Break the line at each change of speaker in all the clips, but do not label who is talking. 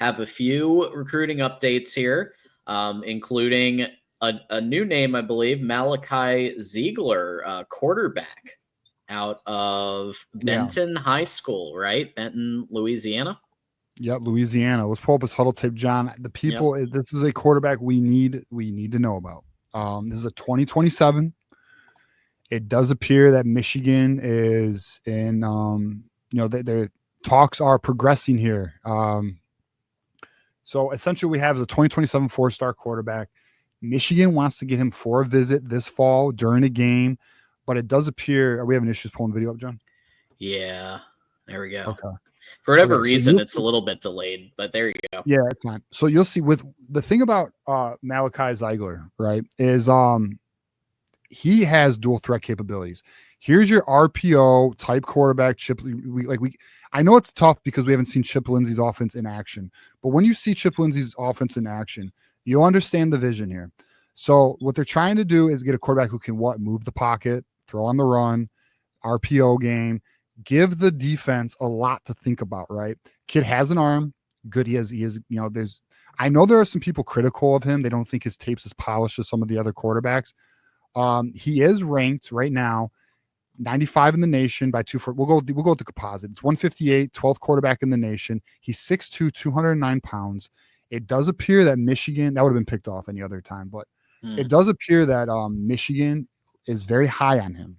have a few recruiting updates here, including a new name, I believe, Malachi Ziegler, quarterback out of Benton High School, right? Benton, Louisiana.
Yep, Louisiana. Let's pull up his huddle tape, John. The people, this is a quarterback we need to know about. This is a 2027. It does appear that Michigan is in, their talks are progressing here. So essentially we have a 2027 4-star quarterback. Michigan wants to get him for a visit this fall during a game, but it does appear, are we having issues pulling the video up, John?
Yeah, there we go.
Okay.
For whatever reason, it's a little bit delayed, but there you go.
Yeah, it's fine. So you'll see with the thing about Malachi Ziegler, right, is he has dual threat capabilities. Here's your RPO type quarterback. I know it's tough because we haven't seen Chip Lindsey's offense in action, but when you see Chip Lindsey's offense in action, you'll understand the vision here. So what they're trying to do is get a quarterback who can move the pocket, throw on the run, RPO game, give the defense a lot to think about, right? Kid has an arm. Good. He is, I know there are some people critical of him. They don't think his tape's as polished as some of the other quarterbacks. He is ranked right now 95 in the nation by we'll go with the composite. It's 158, 12th quarterback in the nation. He's 6'2", 209 pounds. It does appear that Michigan, that would have been picked off any other time, but it does appear that Michigan is very high on him.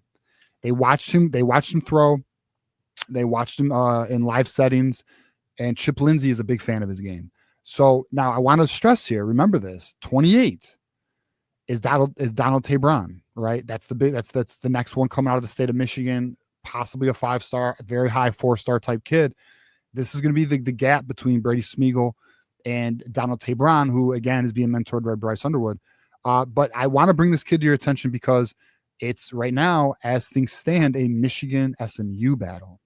They watched him throw. They watched him in live settings, and Chip Lindsey is a big fan of his game. So now I want to stress here, remember this, 28 is Donald Tabron, right? That's the next one coming out of the state of Michigan, possibly a 5-star, very high 4-star type kid. This is going to be the gap between Brady Smeagol and Donald Tabron, who again is being mentored by Bryce Underwood. But I want to bring this kid to your attention because it's right now, as things stand, a Michigan SMU battle.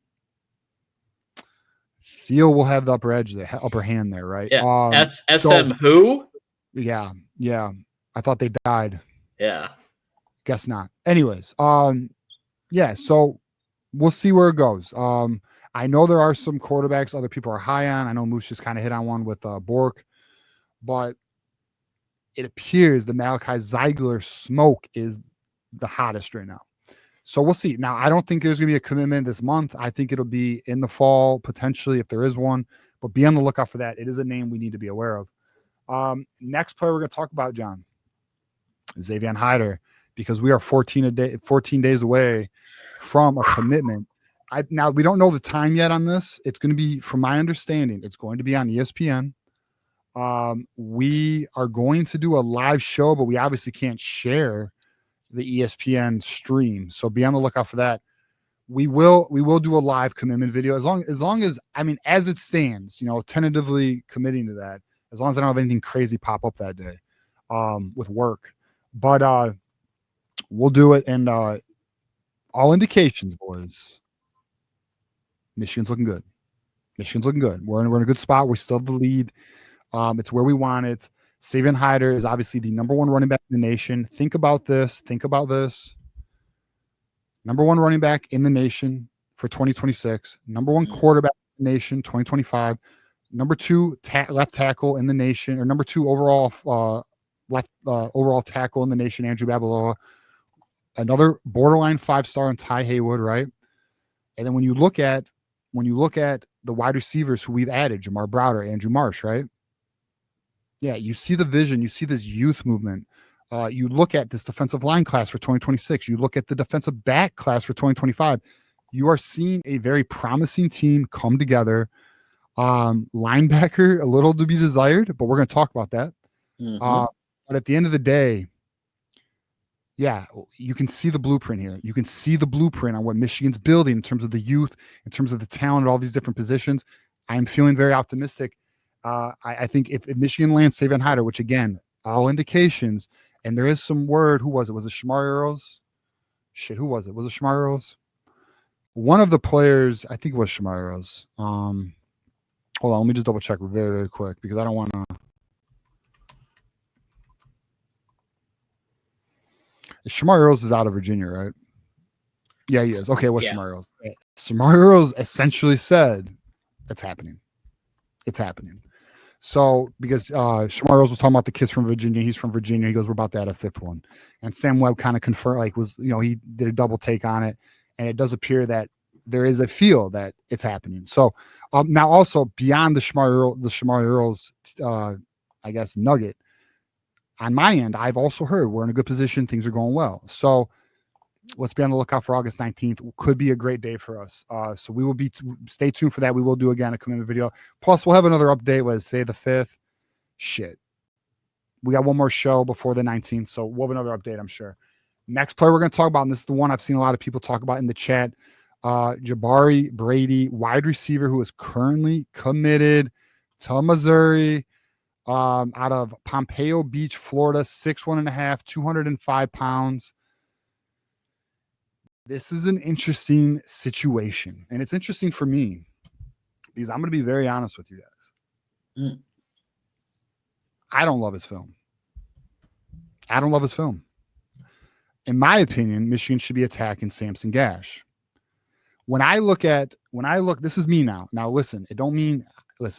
Theo will have the upper hand there, right?
Yeah. SM who?
Yeah. I thought they died.
Yeah.
Guess not. Anyways, yeah, so we'll see where it goes. I know there are some quarterbacks other people are high on. I know Moose just kind of hit on one with Bork, but it appears the Malachi Ziegler smoke is the hottest right now. So we'll see. Now, I don't think there's going to be a commitment this month. I think it'll be in the fall, potentially, if there is one. But be on the lookout for that. It is a name we need to be aware of. Next player we're going to talk about, John, Savion Hiter, because we are 14 days away from a commitment. Now, we don't know the time yet on this. It's going to be, from my understanding, it's going to be on ESPN. We are going to do a live show, but we obviously can't share the ESPN stream. So be on the lookout for that. We will do a live commitment video as long as, I mean, as it stands, tentatively committing to that, as long as I don't have anything crazy pop up that day with work. But we'll do it. And all indications, boys, Michigan's looking good. We're in a good spot. We still have the lead. It's where we want it. Savion Hiter is obviously the number 1 running back in the nation. Think about this. Number 1 running back in the nation for 2026. Number 1 quarterback in the nation 2025. Number 2 left tackle in the nation, or number 2 overall overall tackle in the nation, Andrew Babaloa. Another borderline 5-star in Ty Haywood, right? And then when you look at the wide receivers who we've added, Jamar Browder, Andrew Marsh, right? Yeah, you see the vision. You see this youth movement. You look at this defensive line class for 2026. You look at the defensive back class for 2025. You are seeing a very promising team come together. Linebacker, a little to be desired, but we're going to talk about that. But at the end of the day, yeah, you can see the blueprint here. You can see the blueprint on what Michigan's building in terms of the youth, in terms of the talent, all these different positions. I'm feeling very optimistic. I think if Michigan lands Savion Hiter, which again, all indications, and there is some word, who was it? Was it Shamar Earls? Shit, who was it? Was it Shamar Earls? One of the players, I think it was Shamar Earls. Hold on, let me just double check very, very quick because I don't want to. Shamar Earls is out of Virginia, right? Yeah, he is. Okay, what's Shamar Earls? Shamar Earls essentially said, it's happening. It's happening. So because Shamar Rose was talking about the kids from Virginia, he's from Virginia. He goes, we're about to add a fifth one, and Sam Webb kind of confirmed, like he did a double take on it, and it does appear that there is a feel that it's happening. So now also beyond the Shamar Earls, I guess nugget on my end, I've also heard we're in a good position. Things are going well. So let's be on the lookout for August 19th. Could be a great day for us. So we will stay tuned for that. We will do again a commitment video. Plus, we'll have another update. Let's say the 5th. Shit. We got one more show before the 19th. So we'll have another update, I'm sure. Next player we're going to talk about, and this is the one I've seen a lot of people talk about in the chat. Jabari Brady, wide receiver who is currently committed to Missouri, out of Pompeo Beach, Florida, 6'1.5", 205 pounds. This is an interesting situation, and it's interesting for me because I'm going to be very honest with you guys. I don't love his film. In my opinion, Michigan should be attacking Samson Gash. When I look, this is me now. Now listen, it don't mean,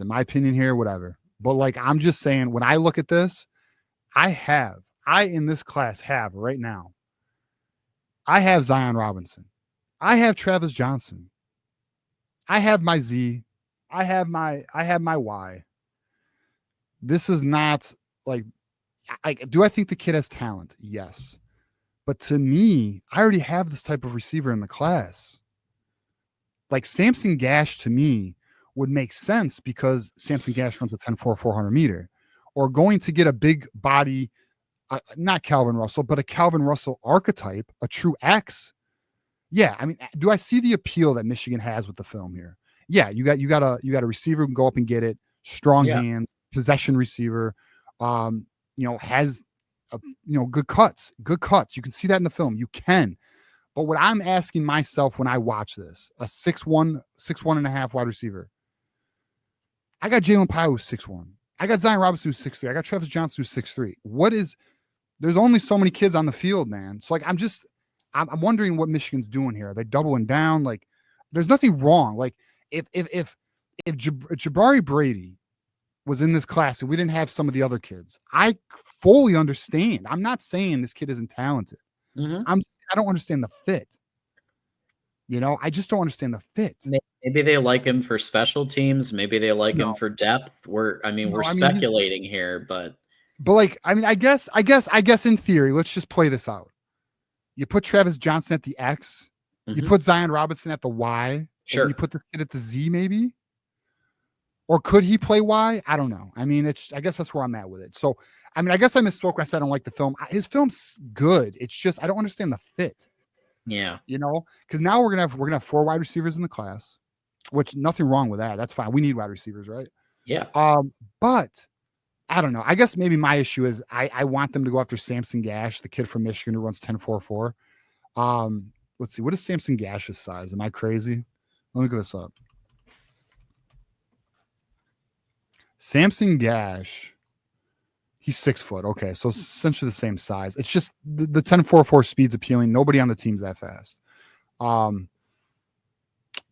my opinion here, whatever. But like, I'm just saying, when I look at this, I in this class have right now, I have Zion Robinson. I have Travis Johnson. I have my Z. I have my Y. This is not like, do I think the kid has talent? Yes. But to me, I already have this type of receiver in the class. Like Samson Gash to me would make sense because Samson Gash runs a 10.4 400 meter, or going to get a big body, not Calvin Russell, but a Calvin Russell archetype, a true X. Yeah, I mean, do I see the appeal that Michigan has with the film here? Yeah, you got a receiver who can go up and get it, strong hands, possession receiver, has good cuts. You can see that in the film. You can. But what I'm asking myself when I watch this, a 6'1.5" wide receiver. I got Jalen Pyle who's 6'1". I got Zion Robinson who's 6'3". I got Travis Johnson who's 6'3". There's only so many kids on the field, man. So like I'm wondering what Michigan's doing here. Are they doubling down? Like, there's nothing wrong. Like if Jabari Brady was in this class and we didn't have some of the other kids, I fully understand. I'm not saying this kid isn't talented. I don't understand the fit. I just don't understand the fit.
Maybe they like him for special teams. Maybe they like him for depth. We're speculating here, but
like, I guess in theory, let's just play this out. You put Travis Johnson at the X, you put Zion Robinson at the Y,
sure.
And you put this kid at the Z, maybe. Or could he play Y? I don't know. I mean, I guess that's where I'm at with it. So, I mean, I guess I misspoke when I said I don't like the film. His film's good. It's just I don't understand the fit.
Yeah.
Because now we're gonna have 4 wide receivers in the class, which nothing wrong with that. That's fine. We need wide receivers, right?
Yeah.
But I don't know. I guess maybe my issue is I want them to go after Samson Gash, the kid from Michigan who runs 10.44. Let's see. What is Samson Gash's size? Am I crazy? Let me look this up. Samson Gash, he's 6 foot. Okay, so it's essentially the same size. It's just the 10.44 speed's appealing. Nobody on the team's that fast. But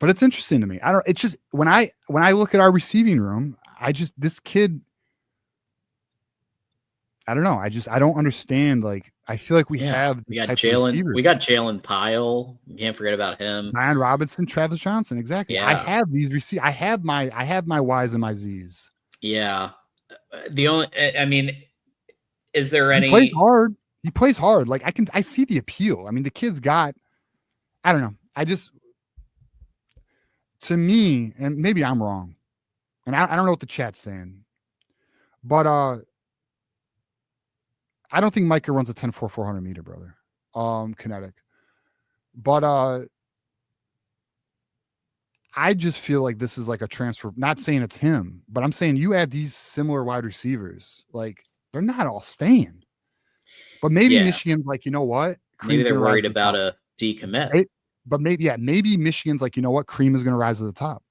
it's interesting to me. It's just when I look at our receiving room, this kid, I don't know. I don't understand. Like, I feel like we got
Jalen Pyle. You can't forget about him.
Zion Robinson, Travis Johnson. Exactly. Yeah. I have these receivers. I have my Ys and my Zs.
Yeah. Is there any?
He plays hard. Like I see the appeal. I mean, the kid's got, I don't know. To me, and maybe I'm wrong, and I don't know what the chat's saying, but I don't think Micah runs a 10.4 400 meter, brother. Kinetic. But I just feel like this is like a transfer. Not saying it's him, but I'm saying you add these similar wide receivers, like they're not all staying. But maybe Michigan's like, you know what?
Maybe they're worried about a decommit.
Right? But maybe Michigan's like, you know what? Cream is going to rise to the top,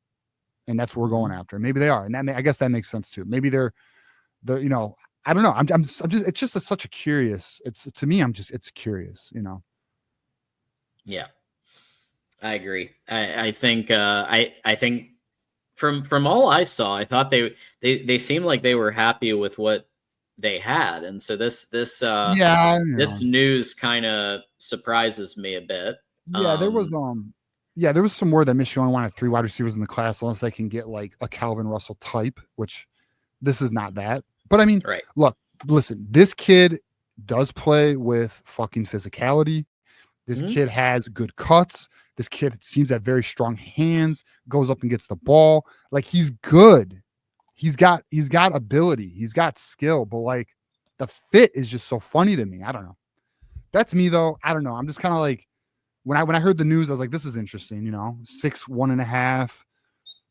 and that's what we're going after. Maybe they are, and I guess that makes sense too. Maybe they're I don't know. I'm just it's just such a curious. It's curious,
Yeah, I agree. I think from all I saw, I thought they seemed like they were happy with what they had, and so this news kind of surprises me a bit.
There was there was some word that Michigan only wanted 3 wide receivers in the class unless they can get like a Calvin Russell type, which this is not that. But I mean, look, listen, this kid does play with fucking physicality. This kid has good cuts. This kid seems to have very strong hands, goes up and gets the ball. Like, he's good. He's got ability. He's got skill, but like the fit is just so funny to me. I don't know. That's me though. I don't know. I'm just kind of like, when I heard the news, I was like, this is interesting, 6'1.5",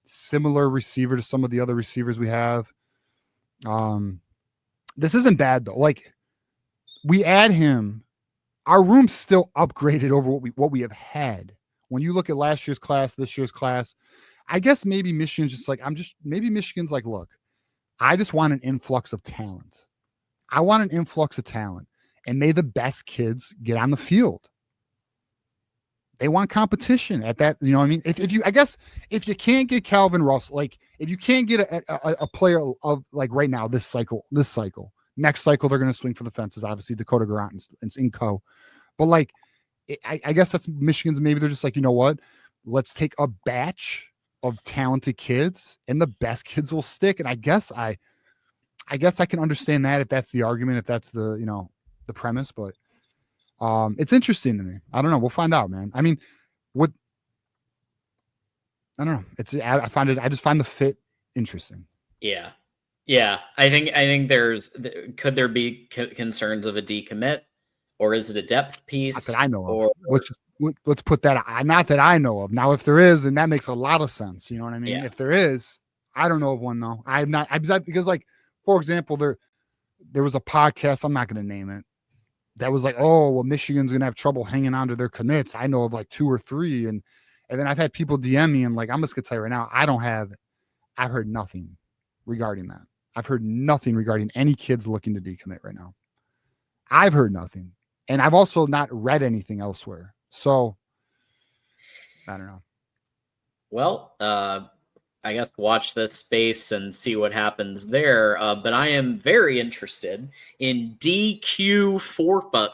similar receiver to some of the other receivers we have. This isn't bad though. Like, we add him, our room's still upgraded over what we have had. When you look at last year's class, this year's class, I guess maybe Michigan's just like, maybe Michigan's like, look, I just want an influx of talent. I want an influx of talent, and may the best kids get on the field. They want competition at that. You know what I mean? If you can't get Calvin Russell, like if you can't get a player of like right now, this cycle, next cycle, they're going to swing for the fences. Obviously Dakota Grant and co, but like, I guess that's Michigan's. Maybe they're just like, you know what? Let's take a batch of talented kids, and the best kids will stick. And I guess I can understand that if that's the argument, if that's the the premise. But it's interesting to me. I don't know. We'll find out, man. I mean, I don't know. I just find the fit interesting.
Yeah. I think could there be concerns of a decommit? Or is it a depth piece?
Not that I know of. Let's put that. Not that I know of. Now, if there is, then that makes a lot of sense. You know what I mean? Yeah. If there is, I don't know of one though. I'm not because, like, for example, there was a podcast. I'm not going to name it. That was like, oh, well, Michigan's going to have trouble hanging on to their commits. I know of like 2 or 3, and then I've had people DM me, and like, I'm just going to tell you right now, I've heard nothing regarding that. I've heard nothing regarding any kids looking to decommit right now. I've heard nothing. And I've also not read anything elsewhere. So, I don't know.
Well, I guess watch this space and see what happens there. But I am very interested in DQ Forkpa,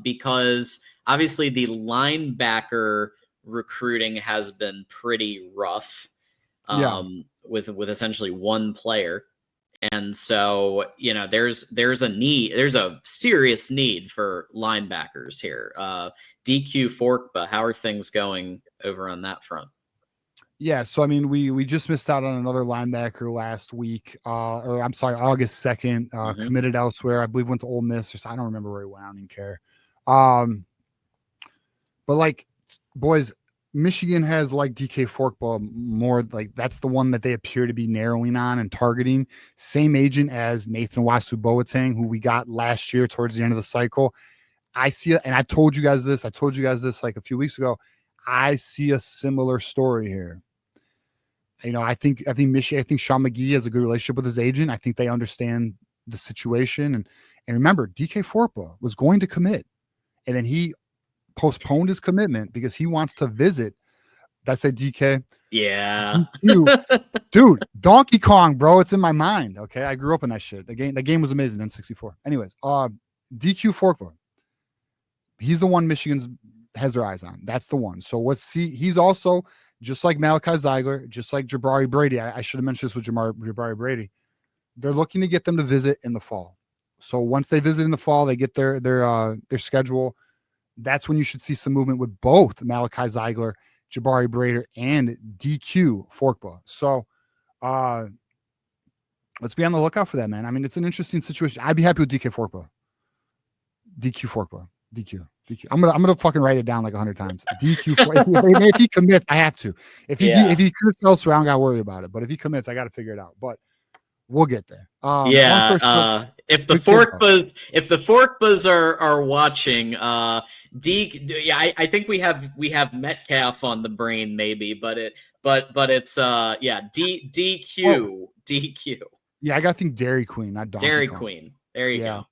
because obviously the linebacker recruiting has been pretty rough with essentially one player. And so, there's a serious need for linebackers here. DQ Forkpa, how are things going over on that front?
Yeah, so I mean, we just missed out on another linebacker last week, August 2nd, committed elsewhere. I believe went to Ole Miss, I don't remember where he went. I don't even care. But like, boys, Michigan has like DK Forkpa more, like that's the one that they appear to be narrowing on and targeting. Same agent as Nathan Wasu-Boateng, who we got last year towards the end of the cycle. I see it, and I told you guys this like a few weeks ago. I see a similar story here. I think Sean McGee has a good relationship with his agent. I think they understand the situation. And remember, DK Forkpa was going to commit, and then he postponed his commitment because he wants to visit. Did I say DK?
Yeah.
Dude, Donkey Kong, bro. It's in my mind. Okay. I grew up in that shit. The game was amazing in 64. Anyways, DQ Forkpa. He's the one Michigan's has their eyes on. That's the one. So let's see. He's also just like Malachi Ziegler, just like Jabari Brady. I should have mentioned this with Jabari Brady. They're looking to get them to visit in the fall. So once they visit in the fall, they get their schedule. That's when you should see some movement with both Malachi Ziegler, Jabari Brady, and DQ Forkpa. So let's be on the lookout for that, man. I mean, it's an interesting situation. I'd be happy with DK Forkpa. DQ Forkpa. DQ. I'm gonna fucking write it down like 100 times. DQ. If he commits, I have to. If he commits elsewhere, I don't gotta worry about it. But if he commits, I gotta figure it out. But we'll get there.
If the Forkpas are watching, I think we have Metcalf on the brain maybe, but it's DQ.
Yeah, I gotta think Dairy Queen, not Donkey
Dairy
Kong.
Queen. There you go.